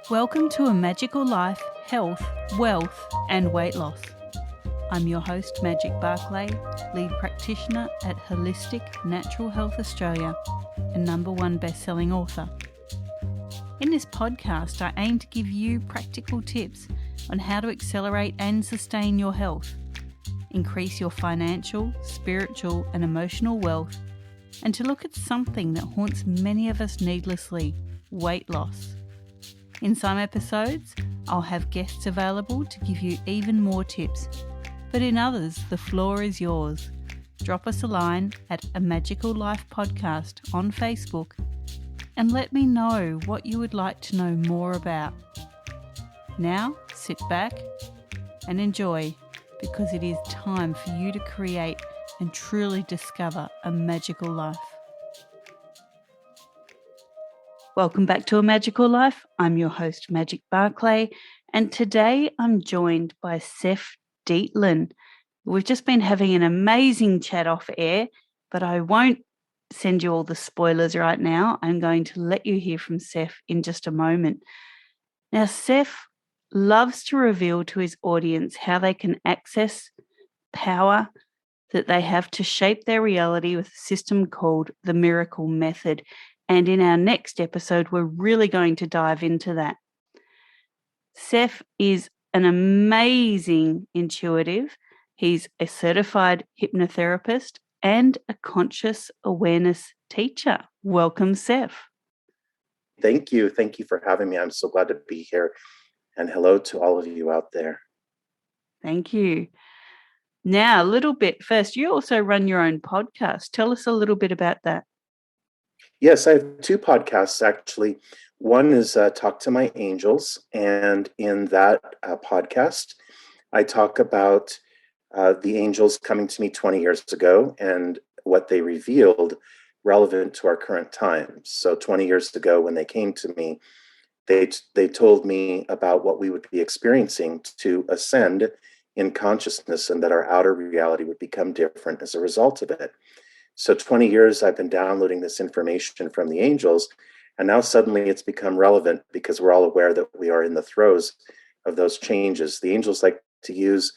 Welcome to A Magical Life, Health, Wealth and Weight Loss. I'm your host, Magic Barclay, lead practitioner at Holistic Natural Health Australia and #1 best-selling author. In this podcast, I aim to give you practical tips on how to accelerate and sustain your health, increase your financial, spiritual and emotional wealth, and to look at something that haunts many of us needlessly, weight loss. In some episodes, I'll have guests available to give you even more tips, but in others, the floor is yours. Drop us a line at A Magical Life Podcast on Facebook and let me know what you would like to know more about. Now, sit back and enjoy, because it is time for you to create and truly discover a magical life. Welcome back to A Magical Life. I'm your host, Magic Barclay, and today I'm joined by Seph Dietlin. We've just been having an amazing chat off air, but I won't send you all the spoilers right now. I'm going to let you hear from Seph in just a moment. Now, Seph loves to reveal to his audience how they can access power that they have to shape their reality with a system called the Miracle Method. And in our next episode, we're really going to dive into that. Seph is an amazing intuitive. He's a certified hypnotherapist and a conscious awareness teacher. Welcome, Seph. Thank you. Thank you for having me. I'm so glad to be here. And hello to all of you out there. Thank you. Now, a little bit first, you also run your own podcast. Tell us a little bit about that. Yes, I have two podcasts, actually. One is Talk to My Angels. And in that podcast, I talk about the angels coming to me 20 years ago and what they revealed relevant to our current times. So 20 years ago, when they came to me, they told me about what we would be experiencing to ascend in consciousness, and that our outer reality would become different as a result of it. So 20 years I've been downloading this information from the angels, and now suddenly it's become relevant because we're all aware that we are in the throes of those changes. The angels like to use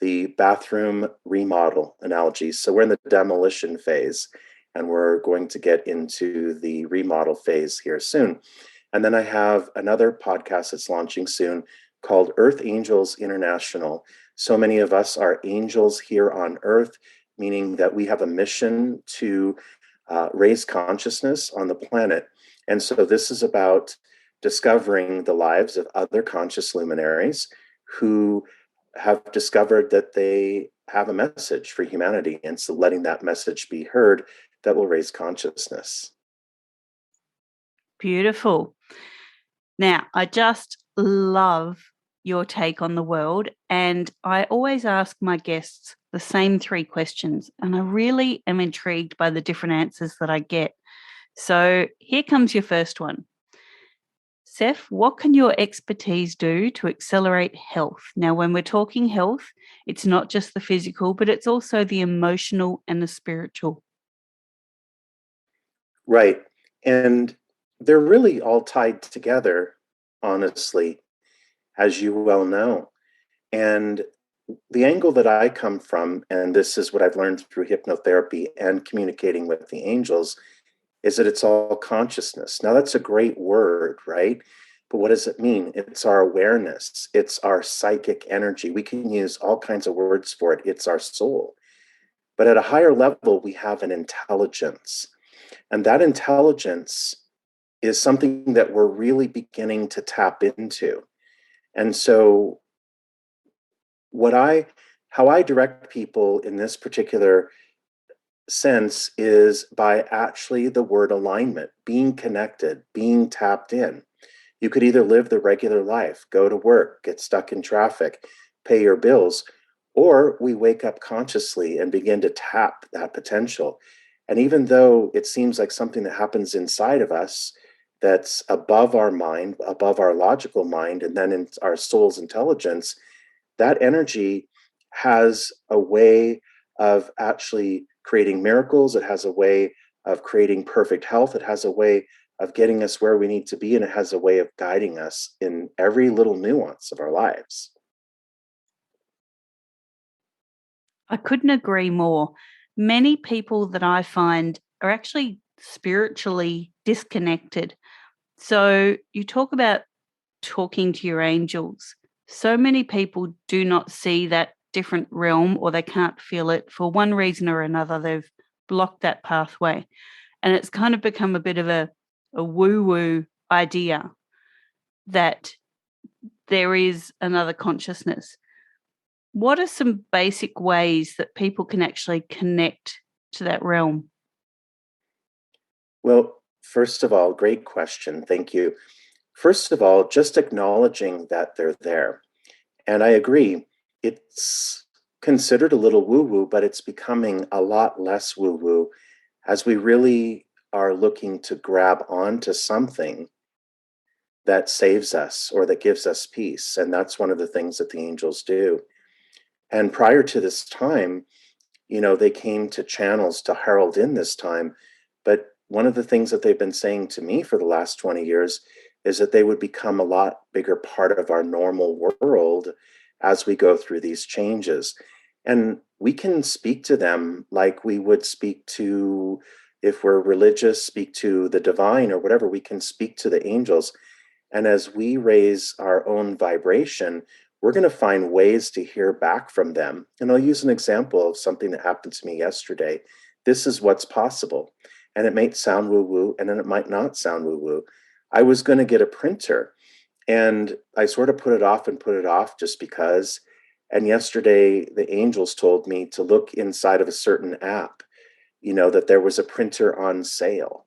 the bathroom remodel analogy. So we're in the demolition phase, and we're going to get into the remodel phase here soon. And then I have another podcast that's launching soon called Earth Angels International. So many of us are angels here on Earth, meaning that we have a mission to raise consciousness on the planet. And so this is about discovering the lives of other conscious luminaries who have discovered that they have a message for humanity. And so letting that message be heard, that will raise consciousness. Beautiful. Now, I just love your take on the world, and I always ask my guests the same 3 questions, and I really am intrigued by the different answers that I get. So here comes your first one. Seph, what can your expertise do to accelerate health? Now, when we're talking health, it's not just the physical, but it's also the emotional and the spiritual. Right. And they're really all tied together, honestly, as you well know. And the angle that I come from, and this is what I've learned through hypnotherapy and communicating with the angels, is that it's all consciousness. Now, that's a great word, right? But what does it mean? It's our awareness. It's our psychic energy. We can use all kinds of words for it. It's our soul. But at a higher level, we have an intelligence. And that intelligence is something that we're really beginning to tap into. And so how I direct people in this particular sense is by actually the word alignment, being connected, being tapped in. You could either live the regular life, go to work, get stuck in traffic, pay your bills, or we wake up consciously and begin to tap that potential. And even though it seems like something that happens inside of us that's above our mind, above our logical mind, and then in our soul's intelligence, that energy has a way of actually creating miracles. It has a way of creating perfect health. It has a way of getting us where we need to be, and it has a way of guiding us in every little nuance of our lives. I couldn't agree more. Many people that I find are actually spiritually disconnected. So you talk about talking to your angels. So many people do not see that different realm, or they can't feel it for one reason or another. They've blocked that pathway. And it's kind of become a bit of a woo-woo idea that there is another consciousness. What are some basic ways that people can actually connect to that realm? Well, first of all, great question. Thank you. First of all, just acknowledging that they're there. And I agree, it's considered a little woo woo, but it's becoming a lot less woo woo as we really are looking to grab onto something that saves us or that gives us peace. And that's one of the things that the angels do. And prior to this time, they came to channels to herald in this time. But one of the things that they've been saying to me for the last 20 years is that they would become a lot bigger part of our normal world as we go through these changes. And we can speak to them like we would speak to, if we're religious, speak to the divine or whatever, we can speak to the angels. And as we raise our own vibration, we're going to find ways to hear back from them. And I'll use an example of something that happened to me yesterday. This is what's possible. And it might sound woo woo, and then it might not sound woo woo. I was going to get a printer, and I sort of put it off and put it off just because. And yesterday, the angels told me to look inside of a certain app, that there was a printer on sale.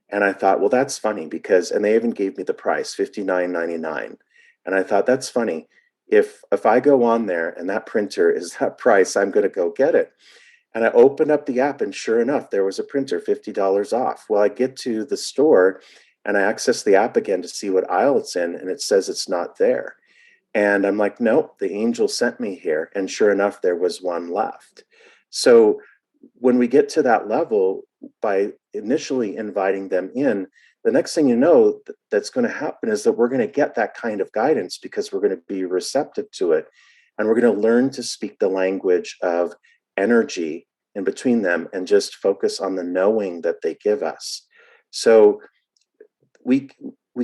And I thought, well, that's funny because, and they even gave me the price, $59.99. And I thought, that's funny. If I go on there and that printer is that price, I'm going to go get it. And I opened up the app, and sure enough, there was a printer, $50 off. Well, I get to the store and I access the app again to see what aisle it's in, and it says it's not there. And I'm like, nope, the angel sent me here. And sure enough, there was one left. So when we get to that level, by initially inviting them in, the next thing you know that's going to happen is that we're going to get that kind of guidance because we're going to be receptive to it. And we're going to learn to speak the language of energy in between them and just focus on the knowing that they give us. So we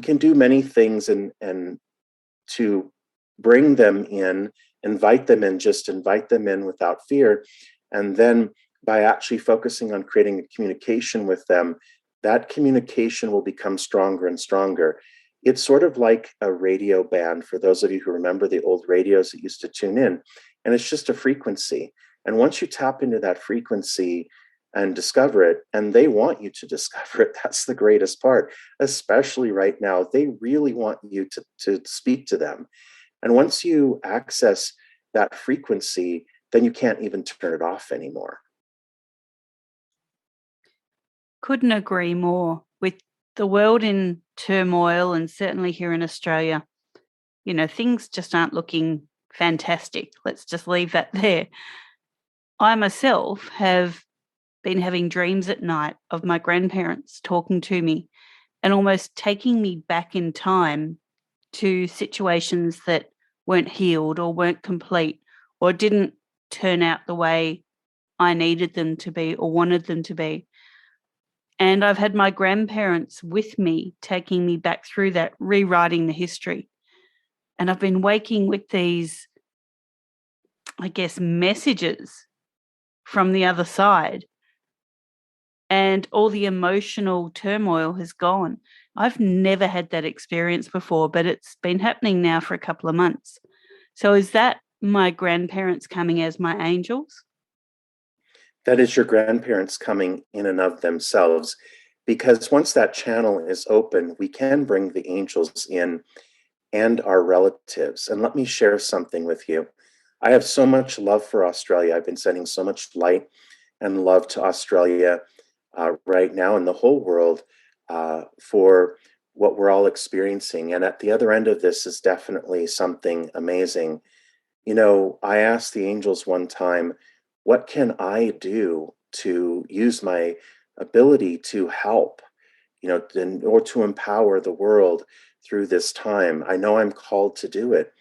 can do many things and to bring them in, invite them in, just invite them in without fear. And then by actually focusing on creating a communication with them, that communication will become stronger and stronger. It's sort of like a radio band for those of you who remember the old radios that used to tune in. And it's just a frequency. And once you tap into that frequency and discover it, and they want you to discover it, that's the greatest part, especially right now. They really want you to speak to them. And once you access that frequency, then you can't even turn it off anymore. Couldn't agree more. With the world in turmoil, and certainly here in Australia, things just aren't looking fantastic. Let's just leave that there. I myself have been having dreams at night of my grandparents talking to me and almost taking me back in time to situations that weren't healed or weren't complete or didn't turn out the way I needed them to be or wanted them to be. And I've had my grandparents with me, taking me back through that, rewriting the history. And I've been waking with these, I guess, messages from the other side. And all the emotional turmoil has gone. I've never had that experience before, but it's been happening now for a couple of months. So is that my grandparents coming as my angels? That is your grandparents coming in and of themselves. Because once that channel is open, we can bring the angels in and our relatives. And let me share something with you. I have so much love for Australia. I've been sending so much light and love to Australia right now and the whole world for what we're all experiencing. And at the other end of this is definitely something amazing. I asked the angels one time, what can I do to use my ability to help? or to empower the world through this time. I know I'm called to do it.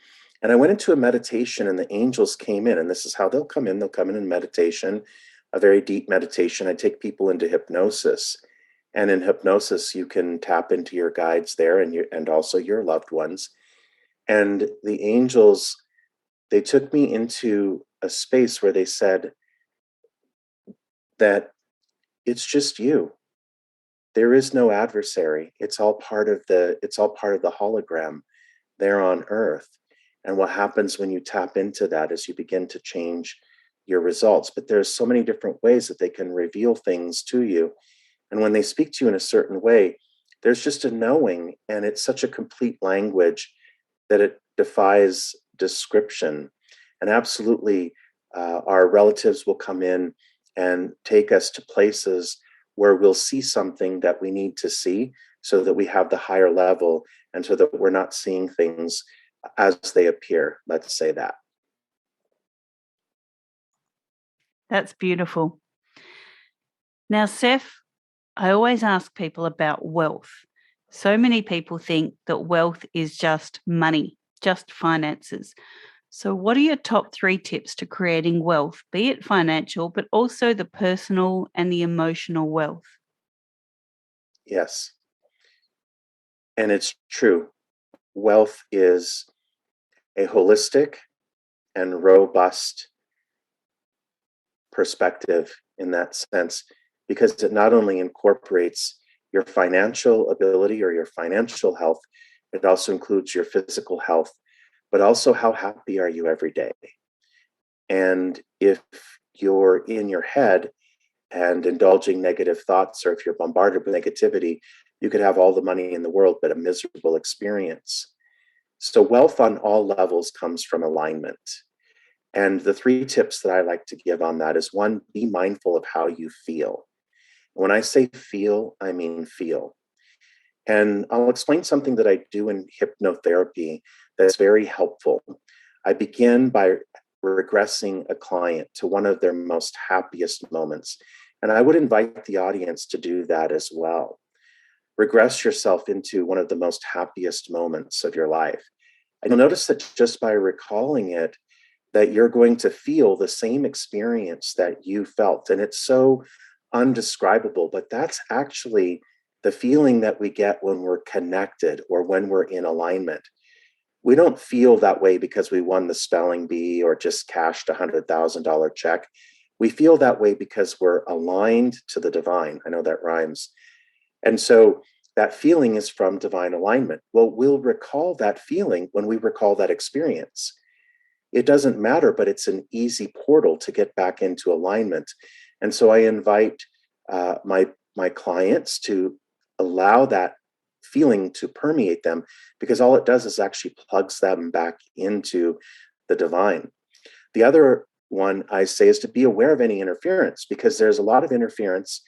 And I went into a meditation, and the angels came in, and this is how they'll come in. They'll come in meditation, a very deep meditation. I take people into hypnosis. And in hypnosis, you can tap into your guides there and also your loved ones. And the angels, they took me into a space where they said that it's just you. There is no adversary. It's all part of the hologram there on earth. And what happens when you tap into that is you begin to change your results. But there's so many different ways that they can reveal things to you. And when they speak to you in a certain way, there's just a knowing, and it's such a complete language that it defies description. And absolutely, our relatives will come in and take us to places where we'll see something that we need to see so that we have the higher level and so that we're not seeing things as they appear. Let's say that. That's beautiful. Now, Seph, I always ask people about wealth. So many people think that wealth is just money, just finances. So what are your top 3 tips to creating wealth, be it financial, but also the personal and the emotional wealth? Yes. And it's true. Wealth is a holistic and robust perspective in that sense, because it not only incorporates your financial ability or your financial health, it also includes your physical health, but also how happy are you every day. And if you're in your head and indulging negative thoughts, or if you're bombarded with negativity, you could have all the money in the world, but a miserable experience. So wealth on all levels comes from alignment. And the 3 tips that I like to give on that is 1, be mindful of how you feel. When I say feel, I mean feel. And I'll explain something that I do in hypnotherapy that's very helpful. I begin by regressing a client to one of their most happiest moments. And I would invite the audience to do that as well. Regress yourself into one of the most happiest moments of your life. And you'll notice that just by recalling it, that you're going to feel the same experience that you felt. And it's so undescribable, but that's actually the feeling that we get when we're connected or when we're in alignment. We don't feel that way because we won the spelling bee or just cashed a $100,000 check. We feel that way because we're aligned to the divine. I know that rhymes. And so that feeling is from divine alignment. Well, we'll recall that feeling when we recall that experience. It doesn't matter, but it's an easy portal to get back into alignment. And so I invite my clients to allow that feeling to permeate them, because all it does is actually plugs them back into the divine. The other one I say is to be aware of any interference, because there's a lot of interference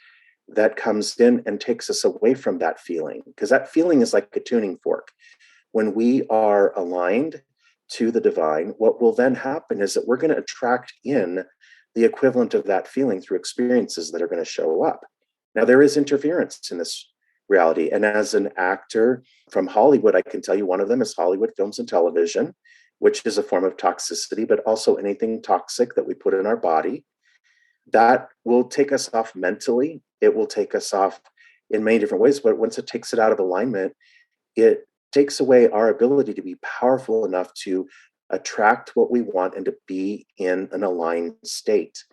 that comes in and takes us away from that feeling, because that feeling is like a tuning fork. When we are aligned to the divine, what will then happen is that we're going to attract in the equivalent of that feeling through experiences that are going to show up. Now, there is interference in this reality. And as an actor from Hollywood, I can tell you one of them is Hollywood films and television, which is a form of toxicity, but also anything toxic that we put in our body. That will take us off mentally. It will take us off in many different ways. But once it takes it out of alignment, it takes away our ability to be powerful enough to attract what we want and to be in an aligned state.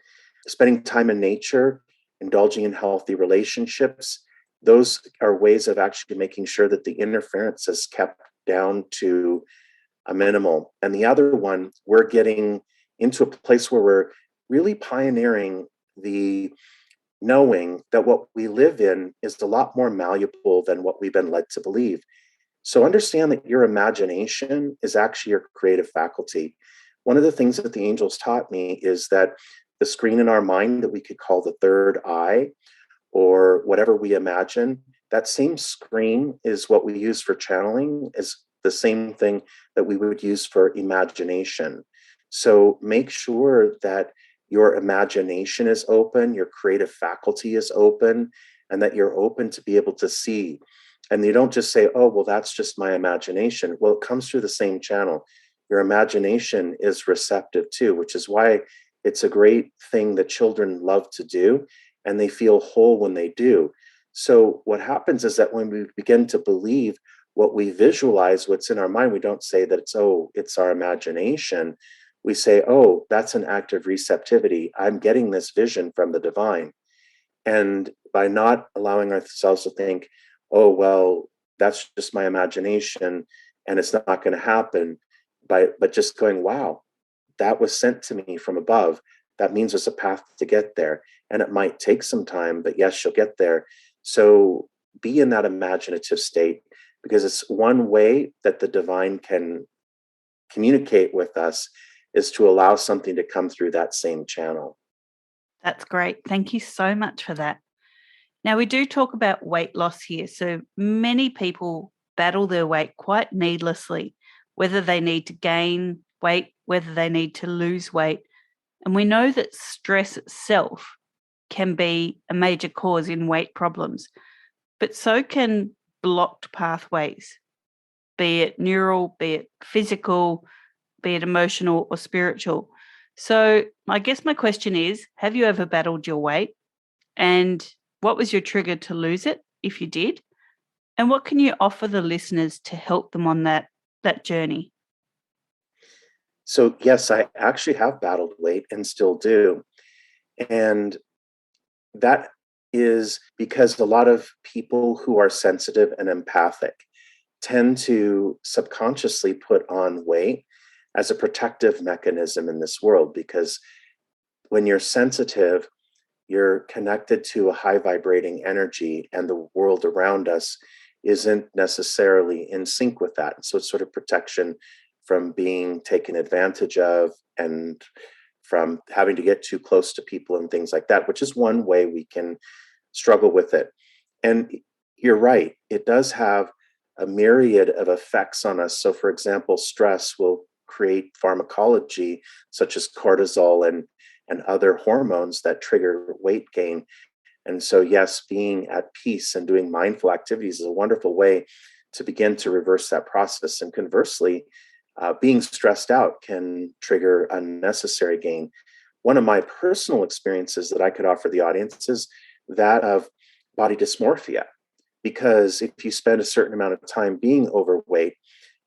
Spending time in nature, indulging in healthy relationships, those are ways of actually making sure that the interference is kept down to a minimal. And the other one, we're getting into a place where we're really pioneering the knowing that what we live in is a lot more malleable than what we've been led to believe. So understand that your imagination is actually your creative faculty. One of the things that the angels taught me is that the screen in our mind that we could call the third eye, or whatever we imagine, that same screen is what we use for channeling, is the same thing that we would use for imagination. So make sure that your imagination is open, your creative faculty is open, and that you're open to be able to see. And you don't just say, oh, well, that's just my imagination. Well, it comes through the same channel. Your imagination is receptive too, which is why it's a great thing that children love to do, and they feel whole when they do. So what happens is that when we begin to believe what we visualize, what's in our mind, we don't say that it's our imagination. We say, oh, that's an act of receptivity. I'm getting this vision from the divine. And by not allowing ourselves to think, oh, well, that's just my imagination and it's not going to happen, but just going, wow, that was sent to me from above. That means there's a path to get there. And it might take some time, but yes, you'll get there. So be in that imaginative state, because it's one way that the divine can communicate with us, is to allow something to come through that same channel. That's great. Thank you so much for that. Now, we do talk about weight loss here. So many people battle their weight quite needlessly, whether they need to gain weight, whether they need to lose weight. And we know that stress itself can be a major cause in weight problems, but so can blocked pathways, be it neural, be it physical, be it emotional or spiritual. So I guess my question is, have you ever battled your weight? And what was your trigger to lose it, if you did? And what can you offer the listeners to help them on that journey? So yes, I actually have battled weight and still do. And that is because a lot of people who are sensitive and empathic tend to subconsciously put on weight as a protective mechanism in this world, because when you're sensitive, you're connected to a high vibrating energy, and the world around us isn't necessarily in sync with that. So it's sort of protection from being taken advantage of and from having to get too close to people and things like that, which is one way we can struggle with it. And you're right, it does have a myriad of effects on us. So, for example, stress will create pharmacology such as cortisol and other hormones that trigger weight gain. And so, yes, being at peace and doing mindful activities is a wonderful way to begin to reverse that process. And conversely, being stressed out can trigger unnecessary gain. One of my personal experiences that I could offer the audience is that of body dysmorphia, because if you spend a certain amount of time being overweight,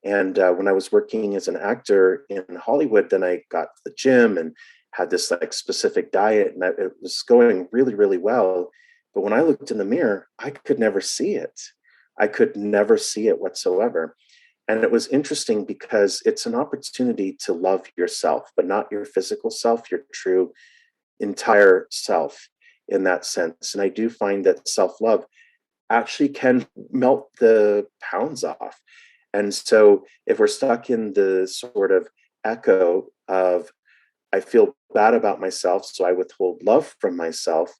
and when I was working as an actor in Hollywood, then I got to the gym and had this like specific diet, and it was going really, really well. But when I looked in the mirror, I could never see it. I could never see it whatsoever. And it was interesting because it's an opportunity to love yourself, but not your physical self, your true entire self in that sense. And I do find that self-love actually can melt the pounds off. And so if we're stuck in the sort of echo of, I feel bad about myself, so I withhold love from myself,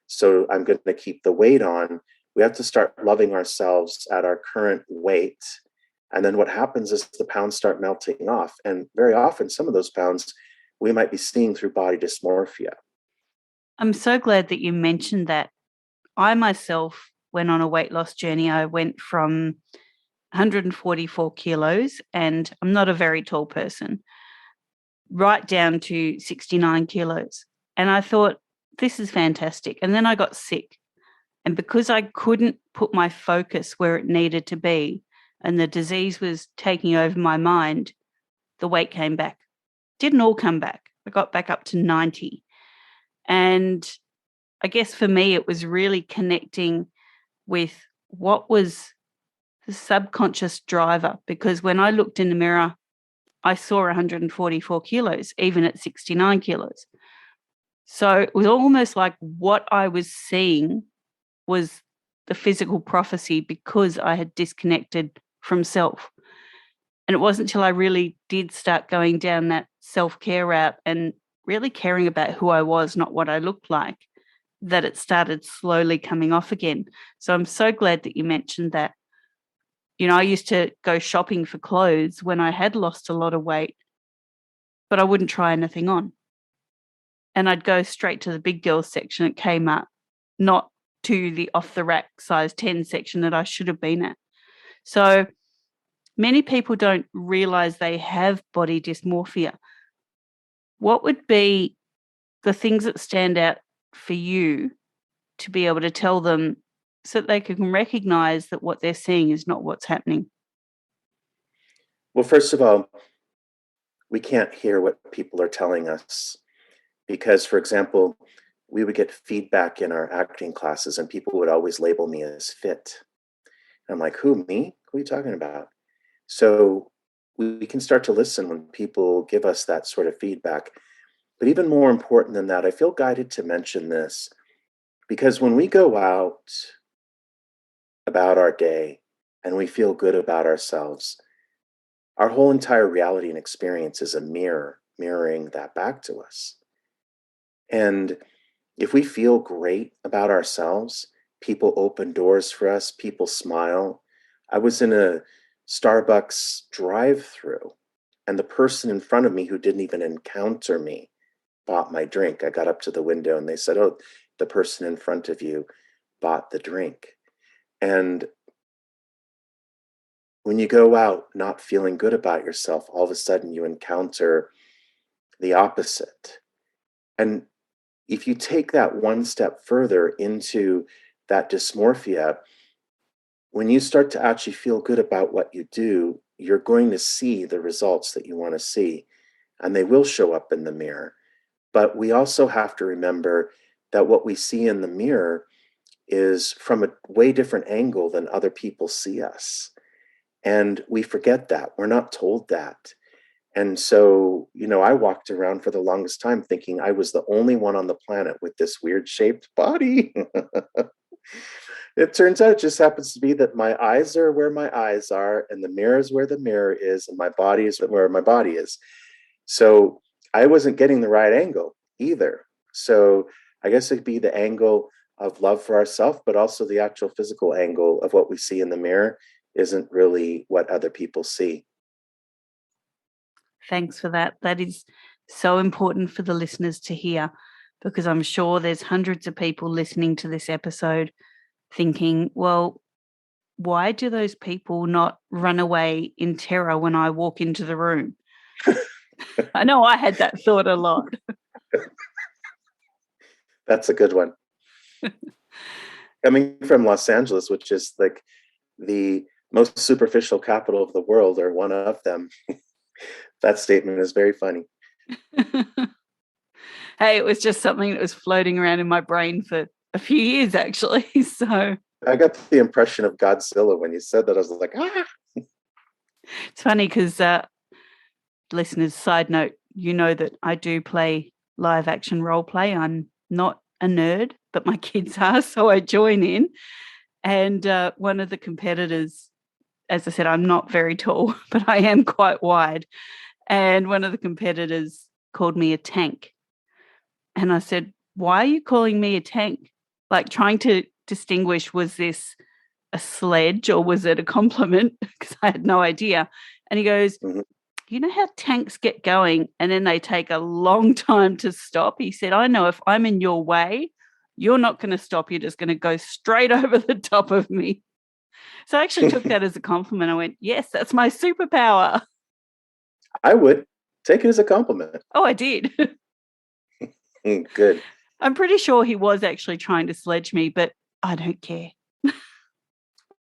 so I'm going to keep the weight on, we have to start loving ourselves at our current weight. And then what happens is the pounds start melting off. And very often, some of those pounds we might be seeing through body dysmorphia. I'm so glad that you mentioned that. I myself went on a weight loss journey. I went from 144 kilos, and I'm not a very tall person, right down to 69 kilos. And I thought, this is fantastic. And then I got sick. And because I couldn't put my focus where it needed to be, and the disease was taking over my mind, the weight came back. Didn't all come back. I got back up to 90. And I guess for me, it was really connecting with what was the subconscious driver, because when I looked in the mirror, I saw 144 kilos, even at 69 kilos. So it was almost like what I was seeing was the physical prophecy, because I had disconnected from self. And it wasn't until I really did start going down that self-care route and really caring about who I was, not what I looked like, that it started slowly coming off again. So I'm so glad that you mentioned that. You know, I used to go shopping for clothes when I had lost a lot of weight, but I wouldn't try anything on. And I'd go straight to the big girls section at Kmart, not to the off the rack size 10 section that I should have been at. So many people don't realize they have body dysmorphia. What would be the things that stand out for you to be able to tell them so that they can recognize that what they're seeing is not what's happening? Well, first of all, we can't hear what people are telling us because, for example, we would get feedback in our acting classes and people would always label me as fit. I'm like, who, me? Who are you talking about? So we can start to listen when people give us that sort of feedback. But even more important than that, I feel guided to mention this because when we go out about our day and we feel good about ourselves, our whole entire reality and experience is a mirror, mirroring that back to us. And if we feel great about ourselves, people open doors for us, people smile. I was in a Starbucks drive-through, and the person in front of me who didn't even encounter me bought my drink. I got up to the window and they said, "Oh, the person in front of you bought the drink." And when you go out not feeling good about yourself, all of a sudden you encounter the opposite. And if you take that one step further into that dysmorphia, when you start to actually feel good about what you do, you're going to see the results that you want to see, and they will show up in the mirror. But we also have to remember that what we see in the mirror is from a way different angle than other people see us. And we forget that. We're not told that. And so, I walked around for the longest time thinking I was the only one on the planet with this weird shaped body. It turns out it just happens to be that my eyes are where my eyes are, and the mirror is where the mirror is, and my body is where my body is. So I wasn't getting the right angle either. So I guess it'd be the angle of love for ourselves, but also the actual physical angle of what we see in the mirror isn't really what other people see. Thanks for that. That is so important for the listeners to hear, because I'm sure there's hundreds of people listening to this episode thinking, well, why do those people not run away in terror when I walk into the room? I know I had that thought a lot. That's a good one. Coming from Los Angeles, which is like the most superficial capital of the world, or one of them, that statement is very funny. Hey, it was just something that was floating around in my brain for a few years, actually. So I got the impression of Godzilla when you said that. I was like, ah. It's funny because, listeners, side note, you know that I do play live action role play. I'm not a nerd, but my kids are, so I join in. And one of the competitors, as I said, I'm not very tall, but I am quite wide. And one of the competitors called me a tank. And I said, why are you calling me a tank? Like, trying to distinguish, was this a sledge or was it a compliment? Because I had no idea. And he goes, you know how tanks get going and then they take a long time to stop? He said, I know if I'm in your way, you're not going to stop. You're just going to go straight over the top of me. So I actually took that as a compliment. I went, yes, that's my superpower. I would take it as a compliment. Oh, I did. Good. I'm pretty sure he was actually trying to sledge me, but I don't care.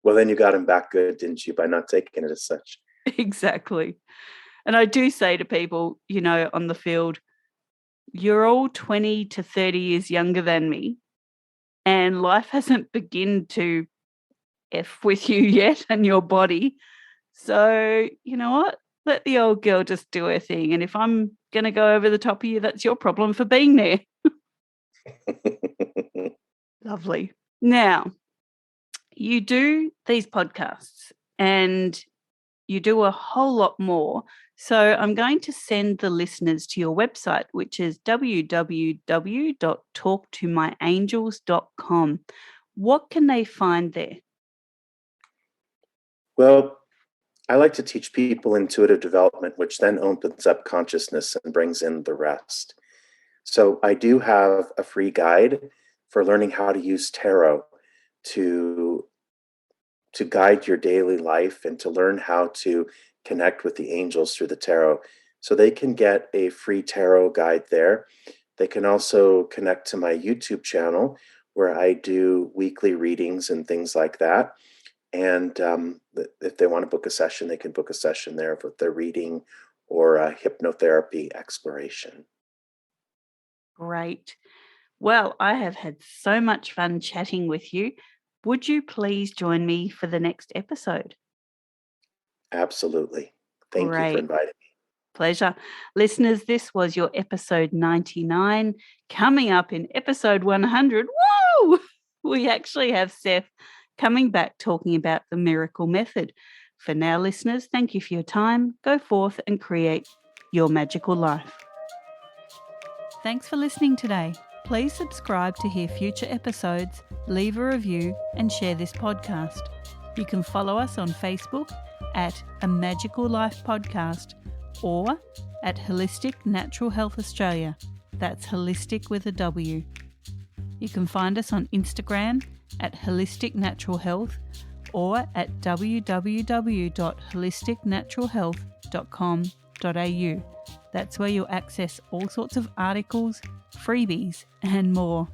Well, then you got him back good, didn't you, by not taking it as such? Exactly. And I do say to people, on the field, you're all 20 to 30 years younger than me, and life hasn't begun to F with you yet and your body. So, you know what? Let the old girl just do her thing. And if I'm going to go over the top of you, that's your problem for being there. Lovely. Now, you do these podcasts and you do a whole lot more. So I'm going to send the listeners to your website, which is www.talktomyangels.com. What can they find there? Well, I like to teach people intuitive development, which then opens up consciousness and brings in the rest. So I do have a free guide for learning how to use tarot to guide your daily life and to learn how to connect with the angels through the tarot. So they can get a free tarot guide there. They can also connect to my YouTube channel where I do weekly readings and things like that. And if they want to book a session, they can book a session there with their reading or a hypnotherapy exploration. Great. Well, I have had so much fun chatting with you. Would you please join me for the next episode? Absolutely. Thank you for Great. inviting me. Pleasure. Listeners, this was your episode 99. Coming up in episode 100, woo! We actually have Seph coming back talking about the miracle method. For now, listeners, thank you for your time. Go forth and create your magical life. Thanks for listening today. Please subscribe to hear future episodes, leave a review, and share this podcast. You can follow us on Facebook at A Magical Life Podcast or at Holistic Natural Health Australia. That's holistic with a W. You can find us on Instagram at Holistic Natural Health or at www.holisticnaturalhealth.com.au. That's where you'll access all sorts of articles, freebies, and more.